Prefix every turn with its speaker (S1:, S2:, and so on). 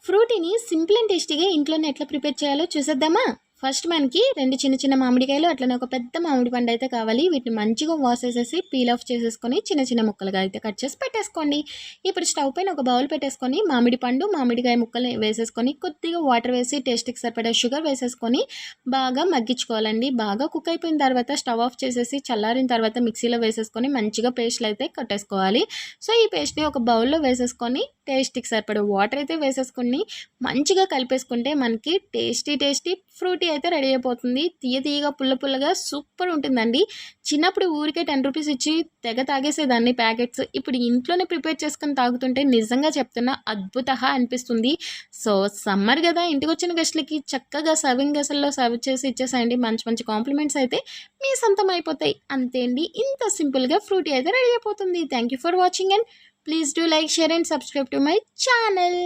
S1: ఫ్రూటీని simple and టేస్టీగా ఇంట్లోనే ఎట్లా ప్రిపేర్ చేయాలో చూసేద్దామా? ఫస్ట్ మనకి 2 చిన్న చిన్న మామిడికాయలు అట్లనే ఒక పెద్ద మామిడి పండు అయితే కావాలి. వీటిని మంచిగా వాష్ చేసేసి పీల్ ఆఫ్ చేసేసుకొని చిన్న చిన్న ముక్కలుగా అయితే కట్ చేసి పెట్టేసుకోండి. ఇప్పుడు స్టవ్ పైన ఒక బౌల్ పెట్టేసుకొని మామిడి పండు, మామిడికాయ ముక్కలు వేసేసుకొని కొద్దిగా వాటర్ వేసి టేస్ట్‌కి సరిపడా షుగర్ వేసేసుకొని బాగా మగ్గించుకోవాలండి. బాగా కుక్ అయిపోయిన తర్వాత స్టవ్ ఆఫ్ చేసేసి చల్లారిన తర్వాత మిక్సీలో వేసేసుకొని మంచిగా పేస్ట్‌లు అయితే కట్టేసుకోవాలి. సో, ఈ పేస్ట్‌ని ఒక బౌల్‌లో వేసేసుకొని టేస్ట్‌కి సరిపడా వాటర్ అయితే వేసేసుకొని మంచిగా కలిపేసుకుంటే మనకి టేస్టీ ఫ్రూటీ అయితే రెడీ అయిపోతుంది. తీయగా పుల్ల పుల్లగా సూపర్ ఉంటుందండి. చిన్నప్పుడు ఊరికే 10 రూపీస్ ఇచ్చి తెగ తాగేసేదాన్ని ప్యాకెట్స్. ఇప్పుడు ఇంట్లోనే ప్రిపేర్ చేసుకొని తాగుతుంటే నిజంగా చెప్తున్నా అద్భుతహ అనిపిస్తుంది. సో, సమ్మర్ కదా, ఇంటికొచ్చిన గెస్ట్‌లకి చక్కగా సర్వింగ్ గెసల్లో సర్వ్ చేసి ఇచ్చేసేయండి. మంచి మంచి కాంప్లిమెంట్స్ అయితే మీ సొంతం అయిపోతాయి. అంతే అండి. ఇంత సింపుల్‌గా ఫ్రూటీ అయితే రెడీ అయిపోతుంది. Thank you for watching and please do like, share and subscribe to my channel.